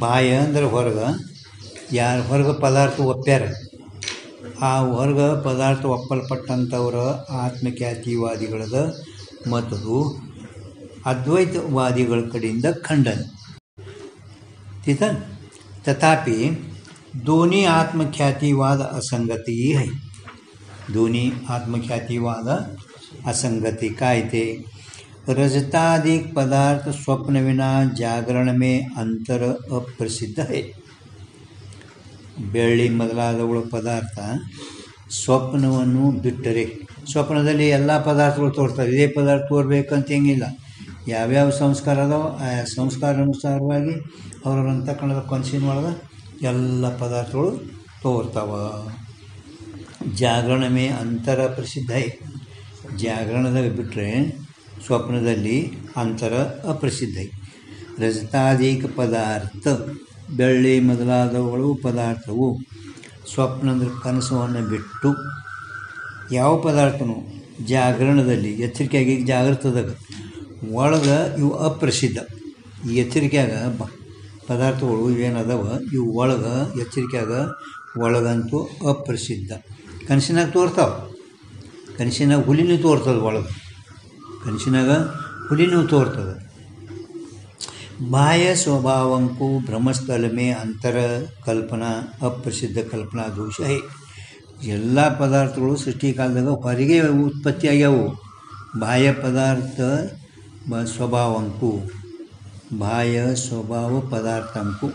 ಬಾಹ್ಯ ಅಂದ್ರೆ ಹೊರಗೆ, ಯಾರು ಹೊರಗೆ ಪದಾರ್ಥ ಒಪ್ಪ್ಯಾರ ಆ ಹೊರಗೆ ಪದಾರ್ಥ ಒಪ್ಪಲ್ಪಟ್ಟಂಥವ್ರ ಆತ್ಮಖ್ಯಾತಿವಾದಿಗಳದ ಮತ್ತು ಅದ್ವೈತವಾದಿಗಳ ಕಡೆಯಿಂದ ಖಂಡನೆ. ठीक है. तथापि दोन्ही आत्मख्यातिवाद असंगती है. दोन्ही आत्मख्यातिवाद असंगति काय ते रजताधिक पदार्थ स्वप्न विना जागरण में अंतर अप्रसिद्ध है. ಬೆಳ್ಳಿ ಮೊದಲಾದವುಗಳ ಪದಾರ್ಥ ಸ್ವಪ್ನವನ್ನು ಬಿಟ್ಟರೆ, ಸ್ವಪ್ನದಲ್ಲಿ ಎಲ್ಲ ಪದಾರ್ಥಗಳು ತೋರ್ತವೆ, ಇದೇ ಪದಾರ್ಥ ತೋರ್ಬೇಕಂತ ಹೆಂಗಿಲ್ಲ. ಯಾವ್ಯಾವ ಸಂಸ್ಕಾರ ಅದಾವ ಆ ಸಂಸ್ಕಾರಾನುಸಾರವಾಗಿ ಅವ್ರವ್ರ ಅಂತಕ್ಕಂಥ ಕನಸಿನ ಒಳಗೆ ಎಲ್ಲ ಪದಾರ್ಥಗಳು ತೋರ್ತಾವ. ಜಾಗರಣ ಮೇ ಅಂತರ ಪ್ರಸಿದ್ಧ है. ಜಾಗರಣದಾಗ ಬಿಟ್ಟರೆ ಸ್ವಪ್ನದಲ್ಲಿ ಅಂತರ ಅಪ್ರಸಿದ್ಧ है. ರಜತಾಧಿಕ ಪದಾರ್ಥ ಬೆಳ್ಳಿ ಮೊದಲಾದವುಗಳು ಪದಾರ್ಥವು ಸ್ವಪ್ನದ ಕನಸವನ್ನು ಬಿಟ್ಟು ಯಾವ ಪದಾರ್ಥನೂ ಜಾಗರಣದಲ್ಲಿ ಎಚ್ಚರಿಕೆಯಾಗಿ ಜಾಗೃತದಾಗ ಒಳಗೆ ಇವು ಅಪ್ರಸಿದ್ಧ. ಈ ಎಚ್ಚರಿಕೆಯಾಗ ಪದಾರ್ಥಗಳು ಏನದಾವ ಇವು ಒಳಗೆ ಎಚ್ಚರಿಕೆಯಾಗ ಒಳಗಂತೂ ಅಪ್ರಸಿದ್ಧ. ಕನಸಿನಾಗ ತೋರ್ತಾವೆ, ಕನಸಿನಾಗ ಹುಲಿನೂ ತೋರ್ತದೆ, ಒಳಗೆ ಕನಸಿನಾಗ ಹುಲಿನೂ ತೋರ್ತದೆ. ಬಾಹ್ಯ ಸ್ವಭಾವಂಕು ಬ್ರಹ್ಮಸ್ಥಳ ಮೇ ಅಂತರ ಕಲ್ಪನಾ ಅಪ್ರಸಿದ್ಧ ಕಲ್ಪನಾ ದೋಷ है. ಎಲ್ಲ ಪದಾರ್ಥಗಳು ಸೃಷ್ಟಿ ಕಾಲದಾಗ ಹೊರಗೆ ಉತ್ಪತ್ತಿಯಾಗ್ಯಾವು. ಬಾಹ್ಯ ಪದಾರ್ಥ ಸ್ವಭಾವಂಕು, ಬಾಹ್ಯ ಸ್ವಭಾವ ಪದಾರ್ಥಂಕು,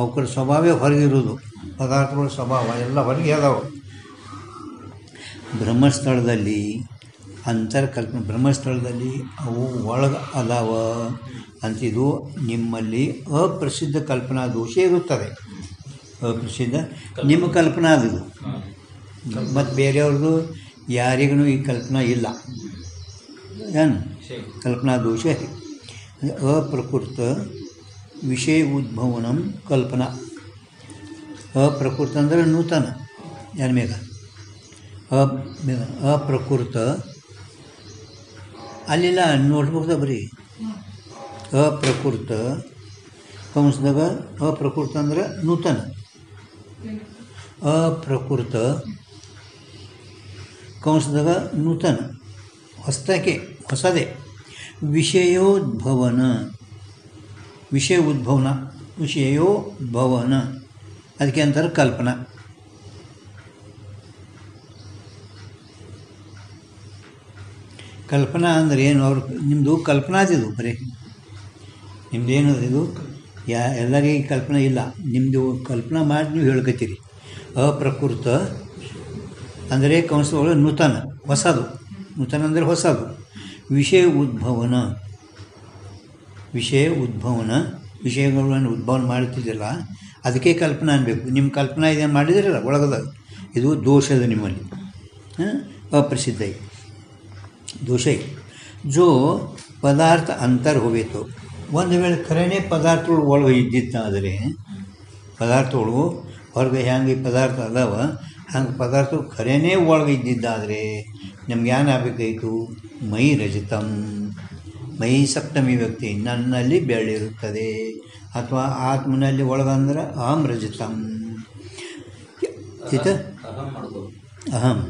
ಅವರ ಸ್ವಭಾವೇ ಹೊರಗಿರೋದು. ಪದಾರ್ಥಗಳ ಸ್ವಭಾವ ಎಲ್ಲ ಹೊರಗೆ ಅದಾವೆ. ಬ್ರಹ್ಮಸ್ಥಳದಲ್ಲಿ ಅಂತರ್ಕಲ್ಪನೆ, ಬ್ರಹ್ಮಸ್ಥಳದಲ್ಲಿ ಅವು ಒಳಗೆ ಅದಾವ ಅಂತಿದು ನಿಮ್ಮಲ್ಲಿ ಅಪ್ರಸಿದ್ಧ ಕಲ್ಪನಾ ದೋಷ ಇರುತ್ತದೆ. ಅಪ್ರಸಿದ್ಧ ನಿಮ್ಮ ಕಲ್ಪನಾ ಅದು, ಮತ್ತು ಬೇರೆಯವ್ರದ್ದು ಯಾರಿಗೂ ಈ ಕಲ್ಪನಾ ಇಲ್ಲ. ಏನು ಕಲ್ಪನಾ ದೋಷ ಅಪ್ರಕೃತ ವಿಷಯ ಉದ್ಭವನಂ ಕಲ್ಪನಾ. ಅಪ್ರಕೃತ ಅಂದರೆ ನೂತನ, ಯಾರ ಮೇಗ ಅಪ್ರಕೃತ ಅಲ್ಲಿಲ್ಲ ನೋಟ್ಬುಕ್ದ ಬರೀ ಅಪ್ರಕೃತ ಕಂಸದಾಗ ಅಪ್ರಕೃತ ಅಂದ್ರೆ ನೂತನ, ಅಪ್ರಕೃತ ಕಂಸದಾಗ ನೂತನ ಹೊಸತಕ್ಕೆ ಹೊಸದೇ. ವಿಷಯೋದ್ಭವನ, ವಿಷಯ ಉದ್ಭವನ, ವಿಷಯೋದ್ಭವನ ಅದಕ್ಕೆ ಅಂತಾರೆ ಕಲ್ಪನಾ. ಕಲ್ಪನಾ ಅಂದರೆ ಏನು? ಅವ್ರು ನಿಮ್ಮದು ಕಲ್ಪನಾದಿದು ಬರೀ ನಿಮ್ಮದೇನು ಇದು ಎಲ್ಲರಿಗೆ ಕಲ್ಪನಾ ಇಲ್ಲ. ನಿಮ್ಮದು ಕಲ್ಪನಾ ಮಾಡಿ ನೀವು ಹೇಳ್ಕೊತೀರಿ. ಅಪ್ರಕೃತ ಅಂದರೆ ಕಂಸಗಳು ನೂತನ, ಹೊಸದು. ನೂತನ ಅಂದರೆ ಹೊಸದು. ವಿಷಯ ಉದ್ಭವನ, ವಿಷಯ ಉದ್ಭವನ, ವಿಷಯಗಳನ್ನು ಉದ್ಭವನ ಮಾಡುತ್ತಿದ್ದಿಲ್ಲ, ಅದಕ್ಕೆ ಕಲ್ಪನಾ ಅನ್ಬೇಕು. ನಿಮ್ಮ ಕಲ್ಪನಾ ಇದೇನು ಮಾಡಿದಿರಲ್ಲ ಒಳಗದ, ಇದು ದೋಷದ ನಿಮ್ಮಲ್ಲಿ, ಅಪ್ರಸಿದ್ಧ ದೋಷ. ಜೋ ಪದಾರ್ಥ ಅಂತರ ಹೋಯಿತು. ಒಂದು ವೇಳೆ ಖರೇನೇ ಪದಾರ್ಥಗಳು ಒಳಗೆ ಇದ್ದಿದ್ದಾದರೆ, ಪದಾರ್ಥಗಳು ಹೊರಗೆ ಹೆಂಗೆ ಪದಾರ್ಥ ಅದಾವ ಹಂಗೆ ಪದಾರ್ಥಗಳು ಖರೇನೇ ಒಳಗೆ ಇದ್ದಿದ್ದಾದರೆ ನಮ್ಗೆ ಏನಾಗಬೇಕಾಯಿತು? ಮೈ ರಜತಂ, ಮೈ ಸಪ್ತಮಿ ವ್ಯಕ್ತಿ, ನನ್ನಲ್ಲಿ ಬೆಳ್ಳಿರುತ್ತದೆ. ಅಥವಾ ಆತ್ಮನಲ್ಲಿ ಒಳಗಂದ್ರೆ ಅಹಂ ರಜತಂ. ಆಯ್ತಾ? ಅಹಂ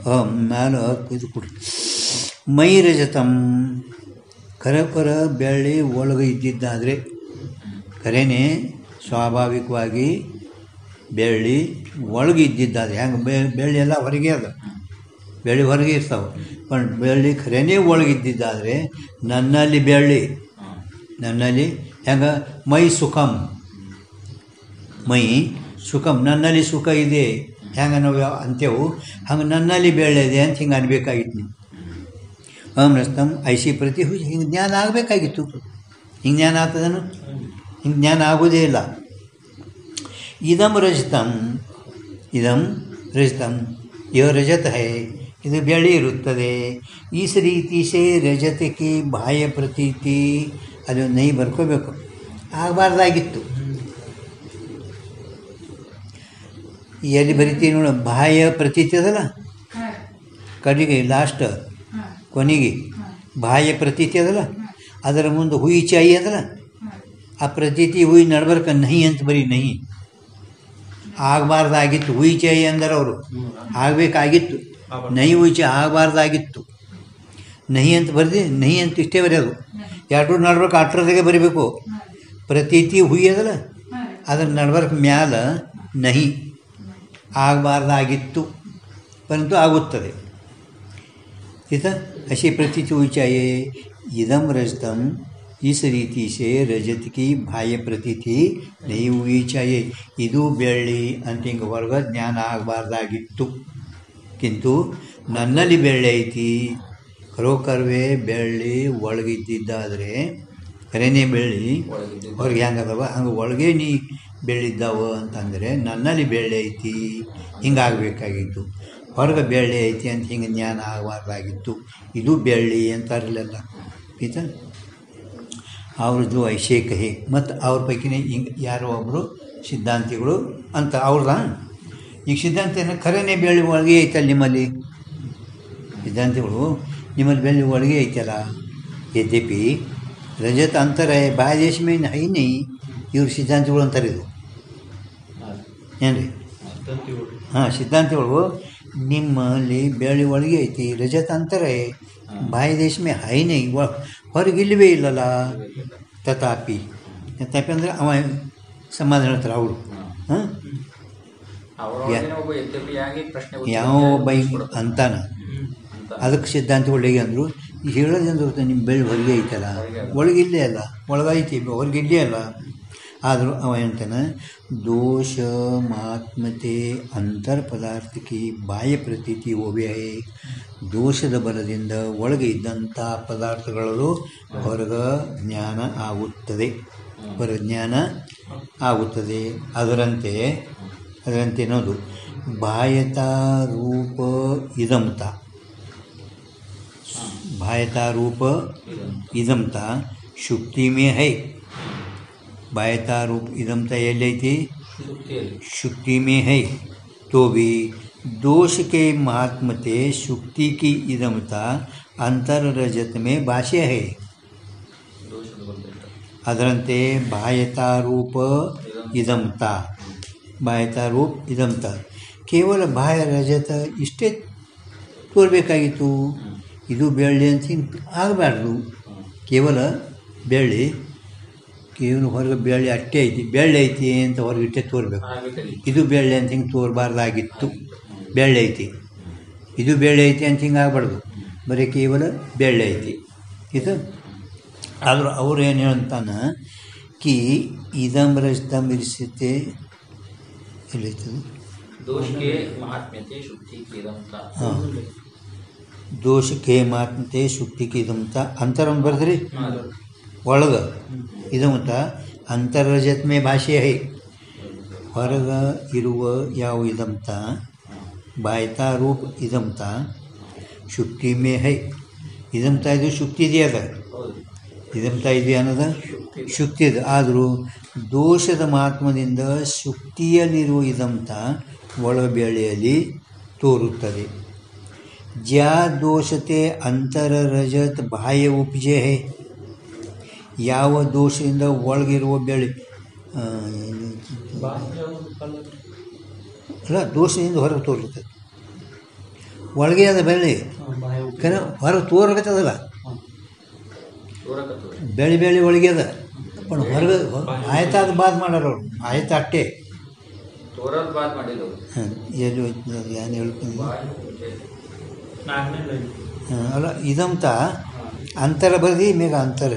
ಅಹಂ ಮ್ಯಾಲ ಇದು ಕೊಡಿ. ಮೈ ರಜತಂ ಖರಖರ ಬೆಳ್ಳಿ ಒಳಗೆ ಇದ್ದಿದ್ದಾದರೆ, ಖರೇನೆ ಸ್ವಾಭಾವಿಕವಾಗಿ ಬೆಳ್ಳಿ ಒಳಗೆ ಇದ್ದಿದ್ದಾದರೆ, ಹೆಂಗೆ ಬೆಳ್ಳಿ ಎಲ್ಲ ಹೊರಗೆ ಅದ, ಬೆಳ್ಳಿ ಹೊರಗೆ ಇರ್ತಾವೆ. पण ಬೆಳ್ಳಿ ಖರೇನೇ ಒಳಗಿದ್ದಿದ್ದಾದರೆ ನನ್ನಲ್ಲಿ ಬೆಳ್ಳಿ, ನನ್ನಲ್ಲಿ ಹೆಂಗೆ ಮೈ ಸುಖಂ, ಮೈ ಸುಖಂ ನನ್ನಲ್ಲಿ ಸುಖ ಇದೆ ಹೆಂಗೆ ನಾವು ಅಂತೇವು, ಹಂಗೆ ನನ್ನಲ್ಲಿ ಬೆಳ್ಳಿ ಇದೆ ಅಂತ ಹಿಂಗೆ ಅನ್ಬೇಕಾಗಿತ್ತು ನೀವು. ಅಮೃತಂ ಐಸಿ ಪ್ರತಿ ಹಿಂಗೆ ಜ್ಞಾನ ಆಗಬೇಕಾಗಿತ್ತು. ಹಿಂಗೆ ಜ್ಞಾನ ಆಗ್ತದನು? ಹಿಂಗೆ ಜ್ಞಾನ ಆಗೋದೇ ಇಲ್ಲ. ಇದಂ ರಜತಂ, ಇದಂ ರಜತಂ, ಯೋ ರಜತ ಹೈ, ಇದು ಬೆಳ್ಳಿ ಇರುತ್ತದೆ. ಈಸ್ ರೀತಿ ಸೇ ರಜತಕ್ಕೆ ಬಾಹ್ಯ ಪ್ರತೀತಿ, ಅದು ನೈ ಬರ್ಕೋಬೇಕು, ಆಗಬಾರ್ದಾಗಿತ್ತು. ಎಲ್ಲಿ ಬರಿತೀವಿ ನೋಡು, ಬಾಹ್ಯ ಪ್ರತೀತಿ ಅದಲ್ಲ ಕಡೆಗೆ ಲಾಸ್ಟ್ ಕೊನೆಗೆ ಬಾಹ್ಯ ಪ್ರತೀತಿ ಅದಲ್ಲ, ಅದರ ಮುಂದೆ ಹುಯಿ ಚಾಯಿ ಅದಲ್ಲ, ಆ ಪ್ರತೀತಿ ಹುಯಿ ನಡ್ಬರ್ಕ ನಹಿ ಅಂತ ಬರೀ ನಹಿ ಆಗಬಾರ್ದಾಗಿತ್ತು. ಹುಯಿಚೆ ಅಂದರೆ ಅವರು ಆಗಬೇಕಾಗಿತ್ತು. ನಹಿ ಹುಯಿಚೆ ಆಗಬಾರ್ದಾಗಿತ್ತು. ನಹಿ ಅಂತ ಬರೆದು ನಹಿ ಅಂತ ಇಷ್ಟೇ ಬರೆಯೋದು. ಎರಡು ನಡ್ಬರ್ಕ ಅಟ್ರದಾಗೆ ಬರೀಬೇಕು. ಪ್ರತೀತಿ ಹುಯಿ ಅದಲ್ಲ ಅದ್ರ ನಡ್ಬರ್ಕ ಮ್ಯಾಲ ನಹಿ ಆಗಬಾರ್ದಾಗಿತ್ತು ಪರಂತು ಆಗುತ್ತದೆ. ठीक है. अशी प्रतीति हुई चाहिए. इदम रजतम इस रीति से रजत की बाह्य प्रतीति नहीं हुई चाहिए. ಇದು ಬೆಳ್ಳಿ ಅಂತ ಹಿಂಗೆ ಹೊರಗೆ ಜ್ಞಾನ ಆಗಬಾರ್ದಾಗಿತ್ತು. ಕಿಂತು ನನ್ನಲ್ಲಿ ಬೆಳ್ಳಿ ಐತಿ, ಕರೋಕರ್ವೇ ಬೆಳ್ಳಿ ಒಳಗಿದ್ದಿದ್ದಾದರೆ ಕರೇನೇ ಬೆಳ್ಳಿ ಹೊರಗೆ ಹೆಂಗದವ ಹಂಗೆ ಒಳಗೆ ನೀ ಬೆಳ್ಳಿದ್ದಾವ ಅಂತಂದರೆ ನನ್ನಲ್ಲಿ ಬೆಳ್ಳಿ ಐತಿ ಹಿಂಗಾಗಬೇಕಾಗಿತ್ತು. ಹೊರಗೆ ಬೆಳ್ಳಿ ಐತಿ ಅಂತ ಹಿಂಗೆ ಜ್ಞಾನ ಆಗಬಾರ್ದಾಗಿತ್ತು. ಇದು ಬೆಳ್ಳಿ ಅಂತಾರಲಿಲ್ಲ. ಆಯ್ತಾ. ಅವ್ರದ್ದು ಐಶೇಕಹಿ ಮತ್ತು ಅವ್ರ ಪೈಕಿನೇ ಹಿಂಗೆ ಯಾರೋ ಒಬ್ಬರು ಸಿದ್ಧಾಂತಿಗಳು ಅಂತ ಅವ್ರದ. ಈಗ ಸಿದ್ಧಾಂತ ಖರೇನೇ ಬೆಳ್ಳಿ ಒಳಗೆ ಐತಲ್ಲ ನಿಮ್ಮಲ್ಲಿ. ಸಿದ್ಧಾಂತಿಗಳು ನಿಮ್ಮಲ್ಲಿ ಬೆಳ್ಳಿ ಒಳಗೆ ಐತಲ್ಲ. ಯದ್ಯಪಿ ರಜತ ಅಂತರ ಬಾಹ್ಯ ದೇಶ ಮೇಲೆ ಹೈ ನೈ ಇವ್ರು ಸಿದ್ಧಾಂತಿಗಳು ಅಂತಾರೆ. ಇದು ಏನು ರೀ? ಹಾಂ, ಸಿದ್ಧಾಂತಿಗಳು ನಿಮ್ಮಲ್ಲಿ ಬೆಳ್ಳಿ ಒಳಗೆ ಐತಿ, ರಜತ ಅಂತರ ಬಾಹ್ಯ ದೇಶ ಮೇ ಹೈ ನೈ ಹೊರಗಿಲ್ಲವೇ ಇಲ್ಲಲ್ಲ. ತಥಾಪಿ ಅಂದರೆ ಅವ ಸಮಾಧಾನ ಹೇಳ್ತಾರೆ ಅವರು. ಹಾಂ, ಯಾವ ಒಬ್ಬ ಅಂತಾನ ಅದಕ್ಕೆ ಸಿದ್ಧಾಂತಗಳು ಹೇಗೆ ಅಂದರು, ಹೇಳೋದಂದ್ರೆ ನಿಮ್ಮ ಬೆಳ್ಳಿ ಹೊರಗೆ ಐತಲ್ಲ, ಒಳಗಿಲ್ಲೇ ಅಲ್ಲ, ಒಳಗೈತಿ ಹೊರಗಿಲ್ಲೇ ಅಲ್ಲ. ಆದರೂ ಅವ ಹೇಳ್ತಾನೆ ದೋಷ ಮಾತ್ಮತೆ ಅಂತರ್ ಪದಾರ್ಥಕ್ಕೆ ಬಾಹ್ಯ ಪ್ರತೀತಿ ಹೋವೆ. ದೋಷದ ಬಲದಿಂದ ಒಳಗೆ ಇದ್ದಂಥ ಪದಾರ್ಥಗಳು ಹೊರಗೆ ಜ್ಞಾನ ಆಗುತ್ತದೆ, ಹೊರ ಜ್ಞಾನ ಆಗುತ್ತದೆ. ಅದರಂತೆ ಅನ್ನೋದು ಬಾಹ್ಯತಾ ರೂಪ ಇದಂತ, ಬಾಹ್ಯತಾ ರೂಪ ಇದಂತ ಶುಕ್ತಿ ಮೇ ಹೈ. बाह्यता रूप इदमता एलैति शुक्ति में है. तो भी दोष के महात्मते शुक्ति की इदमता अंतर रजत में भाष्य है. ಅದರಂತೆ ಬಾಹ್ಯತಾ ರೂಪ ಇದಂತ, ಬಾಹ್ಯತಾ ರೂಪ ಇದಂತ ಕೇವಲ ಬಾಹ್ಯ ರಜತ ಇಷ್ಟೇ ತೋರಬೇಕಾಗಿತ್ತು. ಇದು ಬೆಳ್ಳಿ ಅಂತ ಹಿಂಗೆ ಆಗಬಾರ್ದು. ಕೇವಲ ಬೆಳ್ಳಿ, ಕೇವಲ ಹೊರಗೆ ಬೆಳ್ಳಿ ಅಷ್ಟೇ ಐತಿ, ಬೆಳ್ಳಿ ಐತಿ ಅಂತ ಹೊರಗಿಟ್ಟೆ ತೋರಬೇಕು. ಇದು ಬೆಳ್ಳಿ ಅಂತ ಹಿಂಗೆ ತೋರಬಾರ್ದಾಗಿತ್ತು. ಬೆಳ್ಳಿ ಐತಿ, ಇದು ಬೆಳ್ಳಿ ಐತಿ ಅಂತ ಹಿಂಗೆ ಆಗಬಾರ್ದು. ಬರೀ ಕೇವಲ ಬೆಳ್ಳಿ ಐತಿ ಇದು. ಆದರೂ ಅವ್ರು ಏನು ಹೇಳ್ತಾನೆ ಕಿ ಇದಂ ರಜತಂ ಇರಿಸುತ್ತೆ ಎಲ್ಲೈತದು ಹಾಂ, ದೋಷಕ್ಕೆ ಮಾತ್ಮತೆ ಶುಕ್ತಿಗೆ ಇದಂತ ಅಂತರಂ ಬರೆದ್ರಿ ಒಳಗೆ ಇದಂತ ಅಂತರ್ರಜತ್ ಮೇ ಭಾಷೆ ಹೈ. ಹೊರಗೆ ಇರುವ ಯಾವ ಇದಂತ ಬಾಹ್ಯತಾ ರೂಪ ಇದಂತ ಶುಕ್ತಿ ಮೇ ಹೈ. ಇದಂತ ಇದು ಶುಕ್ತಿ ಇದೆ, ಅದ ಇದಂತ ಇದೆ ಅನ್ನೋದು ಶುಕ್ತಿ ಇದೆ. ಆದರೂ ದೋಷದ ಮಹಾತ್ಮದಿಂದ ಶುಕ್ತಿಯಲ್ಲಿರುವ ಇದಂತ ಒಳಬೆಳೆಯಲ್ಲಿ ತೋರುತ್ತದೆ. ज्या दोषते ಅಂತರ ರಜತ್ ಬಾಹ್ಯ ಉಪಜೆ ಹೈ. ಯಾವ ದೋಷದಿಂದ ಒಳಗಿರುವ ಬೆಳೆ ಅಲ್ಲ, ದೋಷದಿಂದ ಹೊರಗೆ ತೋರುತ್ತದೆ. ಒಳಗೆ ಅದ ಬೆಳೆ ಕರೆ ಹೊರಗೆ ತೋರಕತ್ತದಲ್ಲ, ಬೆಳೆ ಬೆಳೆ ಒಳಗೆ ಅದ. पण ಹೊರಗೆ ಆಯ್ತಾದ ಬಾದ್ ಮಾಡ್ಯಾರ ಅವರು. ಆಯ್ತು ಅಷ್ಟೇ ಎಲ್ಲಿ ಏನು ಹೇಳ್ತೀನಿ ಅಲ್ಲ. ಇದಂತ ಅಂತರ ಬರೀ ಮೇಗ ಅಂತರ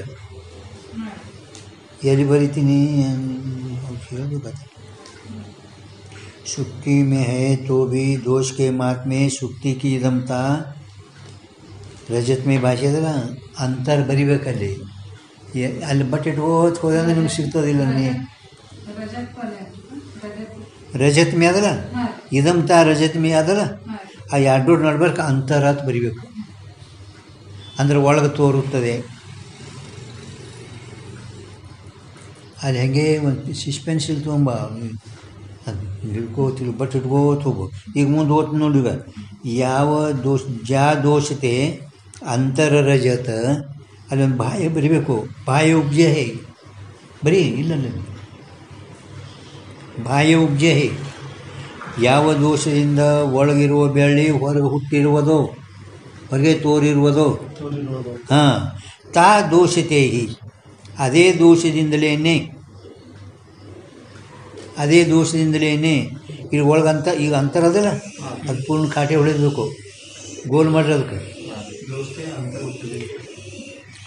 ಎಲ್ಲಿ ಬರಿತೀನಿ ಹೇಳಬೇಕು. शुक्ति में है तो भी दोष के मात में शुक्ति की इदमता रजत में ಭಾಷೆ ಅದಲ್ಲ ಅಂತರ ಬರಿಬೇಕಲ್ಲಿ. ಅಲ್ಲಿ ಬಟ್ ಇಟ್ಕೋತ ಹೋದಂದ್ರೆ ನಿಮ್ಗೆ ಸಿಗ್ತದಿಲ್ಲ. ನೀ ರಜತ್ ಮೇ ಅದಲ್ಲ, ಇದಂತ ರಜತ್ ಮೇ ಅದಲ್ಲ, ಆ ಎರಡು ನಡ್ಬರ್ಕ ಅಂತರ ಅಂತ ಬರಿಬೇಕು. ಅಂದ್ರೆ ಒಳಗೆ ತೋರುತ್ತದೆ. ಅಲ್ಲಿ ಹೆಂಗೆ ಒಂದು ಸಿಸ್ಪೆನ್ಸಿಲ್ ತೊಗೊಂಬ ಅದು ಹಿಡ್ಕೋತಿಲ್ಲ, ಬಟ್ ಇಟ್ಕೋತ ಹೋಗು. ಈಗ ಮುಂದೆ ಓದ್ತು ನೋಡಿ. ಈಗ ಯಾವ ದೋಷ ಜಾ ದೋಷತೆ ಅಂತರ ರಜತ ಅಲ್ಲೊಂದು ಬಾಹ್ಯ ಬರಿಬೇಕು. ಬಾಹ್ಯ ಉಪಜೆ ಹೇ, ಬರೀ ಇಲ್ಲಲ್ಲ ಬಾಹ್ಯ ಉಬ್ಜೆ ಯಾವ ದೋಷದಿಂದ ಒಳಗಿರುವ ಬೆಳ್ಳಿ ಹೊರಗೆ ಹುಟ್ಟಿರುವುದೋ ಹೊರಗೆ ತೋರಿರುವುದೋ ಹಾಂ ತಾ ದೋಷತೆ ಅದೇ ದೋಷದಿಂದಲೇ ಇಲ್ಲಿ ಒಳಗಂತ ಈಗ ಅಂತರ ಅದಲ್ಲ ಅದು ಪೂರ್ಣ ಕಾಟೆ ಹೊಡೆಯಬೇಕು ಗೋಲ್ ಮಾಡ್ರಿ ಅದಕ್ಕೆ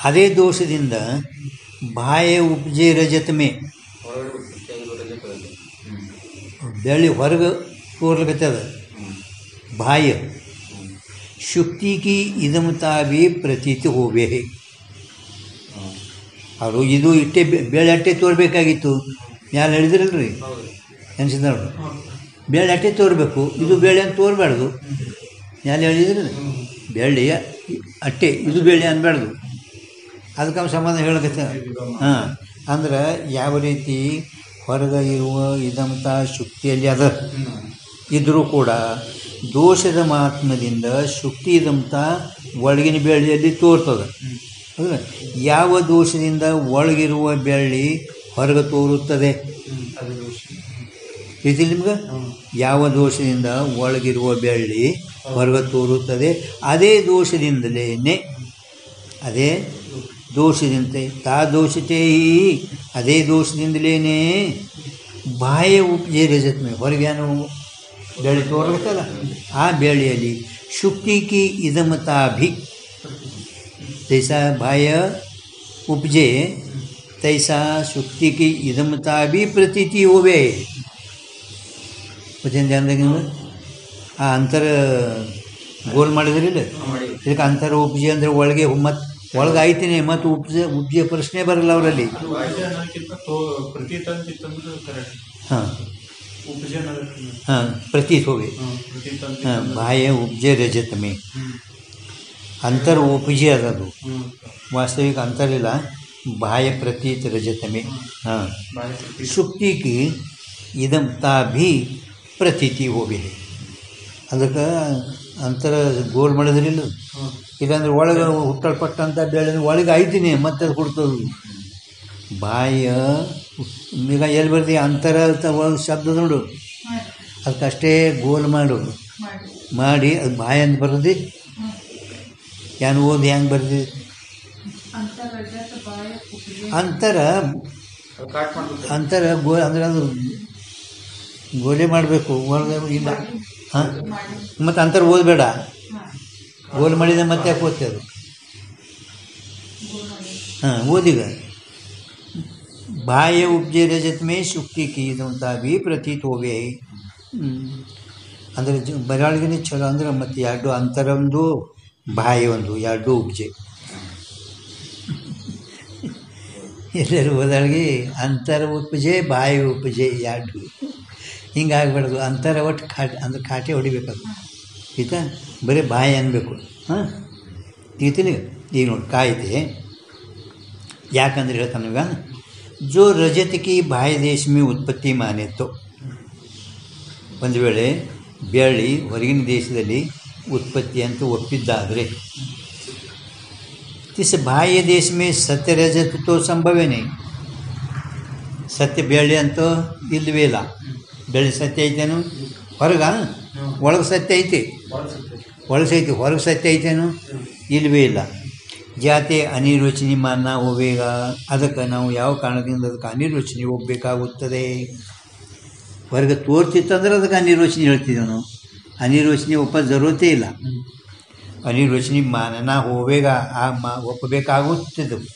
ಅದೇ ದೋಷದಿಂದ ಬಾಹ್ಯ ಉಪಜೆ ರಜತಮೆ ಬೆಳ್ಳಿ ಹೊರಗೆ ತೋರ್ಲಿಕ್ಕತ್ತದ ಬಾಹ್ಯ ಶುಕ್ತಿಗೆ ಇದಮತಾ ಭೀ ಪ್ರತೀತಿ ಹೋಗೇ ಅವರು ಇದು ಇಟ್ಟೆ ಬೆಳೆ ಅಟ್ಟೆ ತೋರಬೇಕಾಗಿತ್ತು ಯಾರು ಹೇಳಿದ್ರಲ್ರಿ ಅನ್ಸಿದ ನೋಡ್ರಿ ಬೆಳೆ ಅಟ್ಟೆ ತೋರಬೇಕು ಇದು ಬೆಳೆ ಅಂತ ತೋರಬಾರ್ದು ಯಾರು ಹೇಳಿದ್ರಲ್ಲ ಬೆಳ್ಳಿಯ ಅಟ್ಟೆ ಇದು ಬೆಳೆ ಅನ್ಬಾರ್ದು ಅದಕ್ಕೆ ಅವ್ನು ಸಮಾಧಾನ ಹೇಳಕತ್ತ ಹಾಂ ಅಂದ್ರೆ ಯಾವ ರೀತಿ ಹೊರಗೆ ಇರುವ ಇದಂಥ ಶುಕ್ತಿಯಲ್ಲಿ ಅದ ಇದ್ದರೂ ಕೂಡ ದೋಷದ ಮಹಾತ್ಮದಿಂದ ಶುಕ್ತಿ ಇದಂಥ ಒಳಗಿನ ಬೆಳ್ಳಿಯಲ್ಲಿ ತೋರ್ತದೆ ಹೌದಾ ಯಾವ ದೋಷದಿಂದ ಒಳಗಿರುವ ಬೆಳ್ಳಿ ಹೊರಗೆ ತೋರುತ್ತದೆ ಇದು ನಿಮ್ಗೆ ಯಾವ ದೋಷದಿಂದ ಒಳಗಿರುವ ಬೆಳ್ಳಿ ಹೊರಗೆ ತೋರುತ್ತದೆ ಅದೇ ದೋಷದಿಂದಲೇ ಅದೇ ದೋಷದಿಂದ ತಾ ದೋಷತೆ ಅದೇ ದೋಷದಿಂದಲೇ ಬಾಹ್ಯ ಉಪಜೆ ರಜತ್ಮೆ ಹೊರಗೆ ಏನು ಬೆಳ್ಳಿ ತೋರ್ಬೇಕಲ್ಲ ಆ ಬೆಳ್ಳಿಯಲ್ಲಿ ಶುಕ್ತಿಕಿ ಇದಮತಾಭಿ तैसा बाह्य उपजे तैसा शुक्ति की इदमता भी प्रतीति होवे वचन ध्यान रखेंगे आ अंतर ಗೋಲ್ ಮಾಡಿದ್ರಿಲ್ಲ ಇದಕ್ಕೆ ಅಂತರ ಉಪಜೆ ಅಂದರೆ ಒಳಗೆ ಮತ್ತು ಒಳಗೆ ಆಯ್ತೀನಿ ಮತ್ತು ಉಪಜೆ ಪ್ರಶ್ನೆ ಬರಲ್ಲ ಅವರಲ್ಲಿ ಹಾಂ ಹಾಂ ಪ್ರತೀತ್ ಹೋಗಿ ಹಾಂ ಬಾಹ್ಯ ಉಪಜೆ ರಜತಮೆ अंतर उपजे ಅದು वास्तविक अंतर ಇಲ್ಲ बाह्य प्रतीत रजत में हाँ शुक्ति की इदमता भी प्रतीति होवे ಅದಕ್ಕೆ ಅಂತರ ಗೋಲ್ ಮಾಡಿದ್ರಿಲ್ಲ ಇಲ್ಲಾಂದ್ರೆ ಒಳಗೆ ಹುಟ್ಟಲ್ಪಟ್ಟಂಥ ಬೆಳೆ ಒಳಗೆ ಆಯ್ತೀನಿ ಮತ್ತೆ ಅದು ಕೊಡ್ತದೆ ಬಾಹ್ಯ ಈಗ ಎಲ್ಲಿ ಬರ್ದಿ ಅಂತರ ಶಬ್ದ ನೋಡು ಅದಕ್ಕಷ್ಟೇ ಗೋಲ್ ಮಾಡು ಮಾಡಿ ಅದು ಬಾಹ್ಯ ಅಂತ ಬರೋದು ಏನು ಓದಿ ಹೆಂಗೆ ಬರ್ದಿ ಅಂತರ ಗೋಲ್ ಅಂದರೆ ಅದು ಗೋಲೆ ಮಾಡಬೇಕು ಒಳಗೆ ಇಲ್ಲ ಹಾಂ ಮತ್ತು ಅಂತರ ಓದಬೇಡ ಗೋಲ್ ಮಾಡಿದ ಮತ್ತೆ ಯಾಕೆ ಓದ್ತೆ ಅದು ಹಾಂ ಓದಿಗ ಬಾಹ್ಯ ಉಪಜೆ ರಜತ್ ಮೇ ಶುಕ್ತಿ ಕೀದಂತ ಭೀ ಪ್ರತೀತ್ ಹೋವೆ ಅಂದರೆ ಬರವಣಿಗೆನೇ ಚಲೋ ಅಂದ್ರೆ ಮತ್ತು ಎರಡು ಅಂತರ ಒಂದು ಬಾಹ್ಯ ಒಂದು ಎರಡು ಉಪಜೆ ಎಲ್ಲರೂ ಓದಾಳಿಗೆ ಅಂತರ ಉಪಜೆ ಬಾಹ್ಯ ಉಪಜೆ ಎರಡು ಹಿಂಗಾಗ್ಬಾರ್ದು ಅಂತರ ಒಟ್ಟು ಅಂದ್ರೆ ಕಾಟೆ ಹೊಡಿಬೇಕದು ಆಯ್ತಾ ಬರೀ ಬಾಹ್ಯ ಅನ್ಬೇಕು ಹಾಂ ಈತಿಲಿ ಈಗ ನೋಡಿ ಕಾಯ್ದೆ ಯಾಕಂದ್ರೆ ಹೇಳ್ತಾನೆ ಈಗ ಜೋ ರಜತಕಿ ಬಾಹ್ಯ ದೇಶಮೇ ಉತ್ಪತ್ತಿ ಮಾನೇತ್ತು ಒಂದು ವೇಳೆ ಬೆಳ್ಳಿ ಹೊರಗಿನ ದೇಶದಲ್ಲಿ ಉತ್ಪತ್ತಿ ಅಂತ ಒಪ್ಪಿದ್ದಾದರೆ इस बाह्य देश में सत्य रजत तो संभव नहीं सत्य ಬೆಳ್ಳಿ ಅಂತೂ ಇಲ್ಲವೇ ಇಲ್ಲ ಬೆಳ್ಳಿ ಸತ್ಯ ಐತೇನು ಹೊರಗೆ ಒಳಗೆ ಸತ್ಯ ಐತಿ ಒಳಗೆ ಸೈತಿ ಹೊರಗೆ ಸತ್ಯ ಐತೇನು ಇಲ್ಲವೇ ಇಲ್ಲ ಜಾತಿ ಅನಿರ್ವಚನಿ ಮಾನ ಹೋವೇಗ ಅದಕ್ಕೆ ನಾವು ಯಾವ ಕಾರಣದಿಂದ ಅದಕ್ಕೆ ಅನಿರ್ವಚನೆ ಹೋಗಬೇಕಾಗುತ್ತದೆ ಹೊರಗೆ ತೋರ್ತಿತ್ತಂದ್ರೆ ಅದಕ್ಕೆ ಅನಿರ್ವಚನೆ ಹೇಳ್ತಿದ್ದೇವೆ ನಾವು ಅನಿರ್ವಚನೆ ಒಪ್ಪ ಜರೂರತೆ ಇಲ್ಲ ಅನಿರ್ವಚನಿ ಮಾನನ ಹೋವೇಗ ಒಪ್ಪಬೇಕಾಗುತ್ತಿದ್ದವು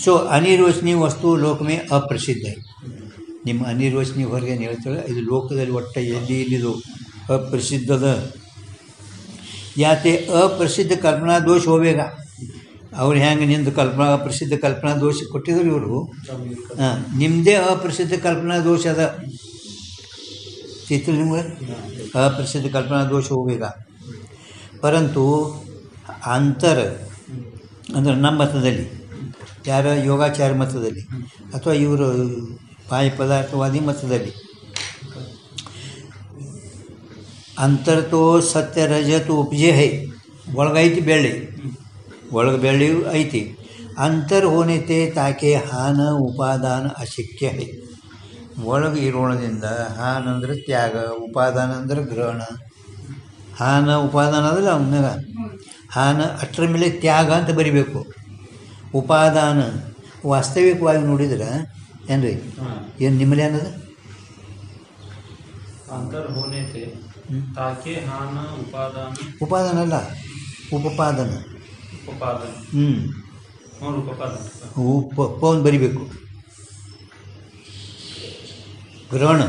ಸೊ ಅನಿರ್ವಚನಿ ವಸ್ತು ಲೋಕಮೇ ಅಪ್ರಸಿದ್ಧ ನಿಮ್ಮ ಅನಿರ್ವಚನಿ ಹೊರಗೆ ಏನು ಹೇಳ್ತಾಳೆ ಇದು ಲೋಕದಲ್ಲಿ ಒಟ್ಟ ಎಲ್ಲಿ ಇಲ್ಲಿದು ಅಪ್ರಸಿದ್ಧದ ಯಾತೆ ಅಪ್ರಸಿದ್ಧ ಕಲ್ಪನಾ ದೋಷ ಹೋವೇಗ ಅವ್ರು ಹೆಂಗೆ ನಿಂದು ಅಪ್ರಸಿದ್ಧ ಕಲ್ಪನಾ ದೋಷ ಕೊಟ್ಟಿದ್ರು ಇವರು ಹಾಂ ನಿಮ್ಮದೇ ಅಪ್ರಸಿದ್ಧ ಕಲ್ಪನಾ ದೋಷ ಅದ ಚಿತ್ರ ನಿಮ್ಗೆ ಅಪ್ರಸಿದ್ಧ ಕಲ್ಪನಾ ದೋಷ ಹೋವೇಗ ಪರಂತು ಅಂತರ ಅಂದರೆ ನಮ್ಮ ಮತದಲ್ಲಿ ಯಾರ ಯೋಗಾಚಾರ ಮತದಲ್ಲಿ ಅಥವಾ ಇವರು ಬಾಹ್ಯ ಪದಾರ್ಥವಾದಿ ಮತದಲ್ಲಿ ಅಂತರ ತೋ ಸತ್ಯ ರಜತ್ ಉಪಜೆ ಹೈ ಒಳಗೈತಿ ಬೆಳ್ಳಿ ಒಳಗೆ ಬೆಳ್ಳಿ ಐತಿ अंतर होने ते ताके हान उपादान अशक्य है. ಒಳಗೆ ಇರೋಣದಿಂದ ಹಾನ ಅಂದರೆ ತ್ಯಾಗ, ಉಪಾದಾನ ಅಂದರೆ ಗ್ರಹಣ. ಹಾನ ಉಪಾದಾನ ಅದಲ್ಲ ಅವನಾಗ ಹಾನ ಅಷ್ಟರ ಮೇಲೆ ತ್ಯಾಗ ಅಂತ ಬರಿಬೇಕು. ಉಪಾದಾನ ವಾಸ್ತವಿಕವಾಗಿ ನೋಡಿದ್ರೆ ಏನ್ರಿ ಏನು ನಿಮ್ಮಲ್ಲಿ ಅನ್ನೋದು ಉಪಾದಾನ ಅಲ್ಲ ಉಪಪಾದನ. ಉಪವನ್ನು ಬರಿಬೇಕು. ಗ್ರಹಣ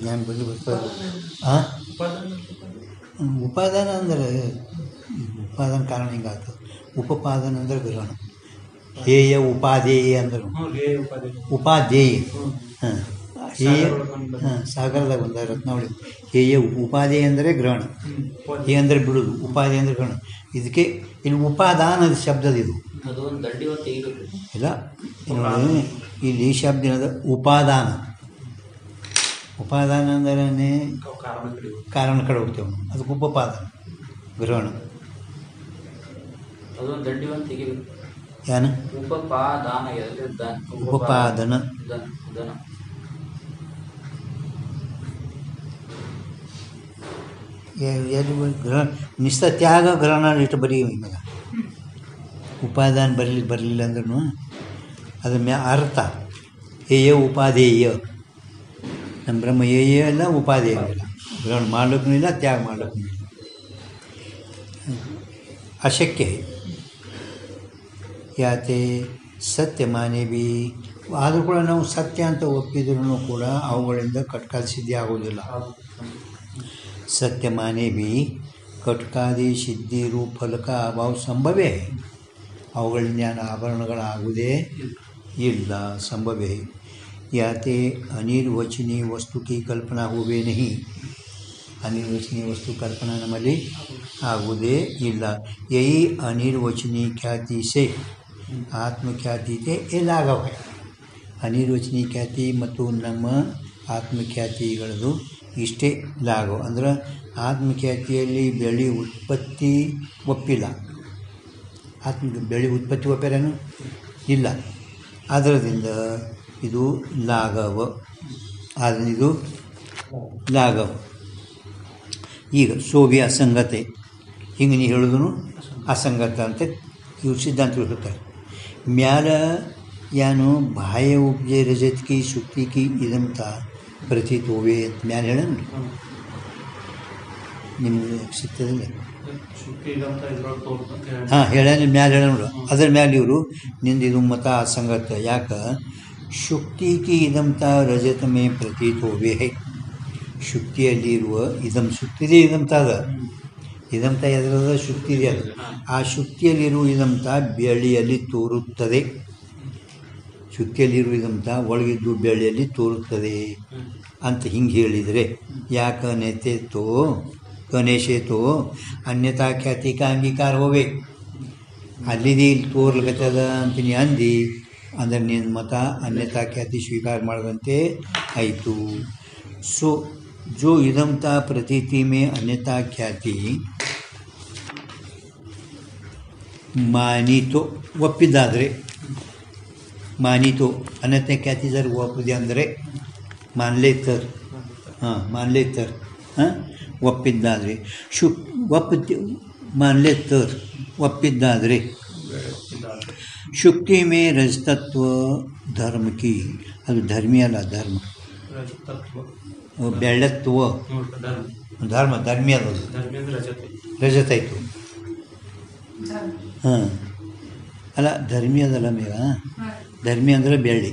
ಜ್ಞಾನ ಬಗ್ಗೆ ಬರ್ತಾರೆ. ಹಾಂ ಉಪಾದಾನ ಅಂದರೆ ಉಪಾದಾನ ಕಾರಣ ಹಿಂಗಾಗ್ತದೆ. ಉಪಪಾದನ ಅಂದರೆ ಗ್ರಹಣ. ಹೇಯ ಉಪಾದೇಯ ಅಂದ್ರೆ ಉಪಾದೇಯ. ಹಾಂ ಹೇಯ ಸಾಗರದಾಗ ಬಂದ ರತ್ನಾವಳಿ. ಹೇಯ ಉಪಾದೇಯ ಅಂದರೆ ಗ್ರಹಣ, ಹೇ ಅಂದರೆ ಬಿಡುವುದು, ಉಪಾದೇಯ ಅಂದರೆ ಗ್ರಹಣ. ಇದಕ್ಕೆ ಇಲ್ಲಿ ಉಪಾದಾನದ ಶಬ್ದದ ಇದು ಇಲ್ಲ ನೋಡಿ. ಇಲ್ಲಿ ಶಬ್ದ ಏನದ ಉಪಾದಾನ. ಉಪಾದಾನ ಅಂದ್ರೆ ಕಾರಣ ಕಡೆ ಹೋಗ್ತೇವೆ, ಅದಕ್ಕೆ ಉಪಪಾದನ ಗ್ರಹಣ. ಏನು ಉಪಪಾದನ ಎಲ್ಲಿ ಗ್ರಹಣ ನಿಸ್ತ ತ್ಯಾಗ ಗ್ರಹಣ ಇಷ್ಟು ಬರೀ ಇವಾಗ ಉಪಾದಾನ ಬರಲಿಲ್ಲ ಅಂದ್ರೂ ಅದ್ರ ಅರ್ಥ ಹೇಯ ಉಪಾದೇಯ. ನಮ್ಮ ಬ್ರಹ್ಮ ಹೇಯ ಇಲ್ಲ ಉಪಾದೇಯ ಇಲ್ಲ. ಗ್ರಹಣ ಮಾಡ್ಲಿಕ್ಕೂ ಇಲ್ಲ, ತ್ಯಾಗ ಮಾಡ್ಲಿಕ್ಕೂ ಇಲ್ಲ, ಅಶಕ್ಯ. ಯಾತೆ ಸತ್ಯ ಮಾನೇ ಬಿ ಆದರೂ ಕೂಡ ನಾವು ಸತ್ಯ ಅಂತ ಒಪ್ಪಿದ್ರೂ ಕೂಡ ಅವುಗಳಿಂದ ಕಟ್ಕಾದ ಸಿದ್ಧಿ ಆಗೋದಿಲ್ಲ. ಸತ್ಯ ಮಾನೇ ಬಿ ಕಟ್ಕಾದಿ ಸಿದ್ಧಿ ರೂಪ ಫಲಕ ಅಭಾವ ಸಂಭವೇ. ಅವುಗಳಿಂದ ಆಭರಣಗಳಾಗುವುದೇ ಇಲ್ಲ, ಸಂಭವೇ. ಯಾತೆ ಅನಿರ್ವಚನೀಯ ವಸ್ತು ಕಿ ಕಲ್ಪನಾ ಹೋವೇ ನಹಿ. ಅನಿರ್ವಚನೀಯ ವಸ್ತು ಕಲ್ಪನಾ ನಮ್ಮಲ್ಲಿ ಆಗುವುದೇ ಇಲ್ಲ. ಯಹಿ ಅನಿರ್ವಚನೀಯ ಖ್ಯಾತಿ ಸೇ ಆತ್ಮಖ್ಯಾತಿ ತೇ ಲಾಘವ. ಅನಿರ್ವಚನೀಯ ಖ್ಯಾತಿ ಮತ್ತು ನಮ್ಮ ಆತ್ಮಖ್ಯಾತಿಗಳದು ಇಷ್ಟೇ ಲಾಘವ. ಅಂದ್ರೆ ಆತ್ಮಖ್ಯಾತಿಯಲ್ಲಿ ಬೆಳೆ ಉತ್ಪತ್ತಿ ಒಪ್ಪಿಲ್ಲ. ಬೆಳೆ ಉತ್ಪತ್ತಿ ಒಪ್ಪ್ಯಾರೇನು ಇಲ್ಲ. ಅದರದಿಂದ ಇದು ಲಾಘವ. ಆದ್ದರಿಂದ ಇದು ಲಾಘವ. ಈಗ ಶೋಭೆ ಅಸಂಗತೆ ಹಿಂಗೆ ನೀವು ಹೇಳಿದ್ರು ಅಸಂಗತ ಅಂತ ಇವ್ರು ಸಿದ್ಧಾಂತಗಳು ಹೇಳ್ತಾರೆ. ಮ್ಯಾಲ ಏನು ಬಾಹ್ಯ ಉಪಜೆ ರಜತ್ಕಿ ಶುಕ್ತಿಕಿ ಇದಂತ ಪ್ರತೀತ ಹೋವೆ ಅಂತ ಮ್ಯಾಲ ಹೇಳೋಣ. ನಿಮ್ಗೆ ಸಿಗ್ತದಿಲ್ಲ? ಹಾಂ ಹೇಳ ಮ್ಯಾಲ ಹೇಳೋಣ. ಅದ್ರ ಮ್ಯಾಲೆ ಇವರು ನಿಂದು ಇದು ಮತ ಅಸಂಗತ. ಯಾಕೆ ಶುಕ್ತಿಕಿ ಇದಂತ ರಜತ ಮೇ ಪ್ರತೀತ ಹೋವೆ ಹೈ. ಶುಕ್ತಿಯಲ್ಲಿರುವ ಇದಂ ಶುಕ್ತಿದೇ ಇದಂತ ಅದ. ಇದಂತ ಎದರದ ಶುಕ್ತಿದೆ ಅದು. ಆ ಶುಕ್ತಿಯಲ್ಲಿರುವ ಇದಂತ ಬೆಳ್ಳಿಯಲ್ಲಿ ತೋರುತ್ತದೆ. ಶುಕ್ತಿಯಲ್ಲಿರುವ ಇದಂತ ಒಳಗಿದ್ದು ಬೆಳ್ಳಿಯಲ್ಲಿ ತೋರುತ್ತದೆ ಅಂತ ಹಿಂಗೆ ಹೇಳಿದರೆ ಯಾಕೆ ನೆತೆತೋ ಗಣೇಶೇತೋ ಅನ್ಯತಾ ಖ್ಯಾತಿ ಕಾ ಅಂಗೀಕಾರ ಹೋವೆ. ಅಲ್ಲಿದೆ ಇಲ್ಲಿ ತೋರ್ಲಿಕತ್ತದ ಅಂತೀನಿ ಅಂದು ಅಂದ್ರೆ ನಿನ್ನ ಮತ ಅನ್ಯತಾ ಖ್ಯಾತಿ ಸ್ವೀಕಾರ ಮಾಡದಂತೆ ಆಯಿತು. ಸೊ जो इदमता प्रतीति में अन्यथा ख्याति ಮಾನಿತೋ ಒಪ್ಪಿದ್ದಾದರೆ, ಮಾನಿತೋ ಅನ್ಯತಾ ಖ್ಯಾತಿ ಜರ್ ಒಪ್ಪಿದೆ ಅಂದರೆ ಮಾನ್ಲೇತರ್. ಹಾಂ ಮಾನ್ಲೇತರ್ ಒಪ್ಪಿದ್ದಾದರೆ ಮಾನ್ಲೇತರ್ ಒಪ್ಪಿದ್ದಾದರೆ ಶುಕ್ತಿ ಮೇ ರಜತತ್ವ ಧರ್ಮ ಕಿ ಅದು ಧರ್ಮಿ ಅಲ್ಲ, ಧರ್ಮ ಬೆಳ್ಳತ್ವ ಧರ್ಮ ಧರ್ಮಿ ಅದದು ರಜತ ಆಯಿತು. ಹಾಂ ಅಲ್ಲ ಧರ್ಮಿ ಅದಲ್ಲ ಮೇಗ ಧರ್ಮಿ ಅಂದರೆ ಬೆಳ್ಳಿ,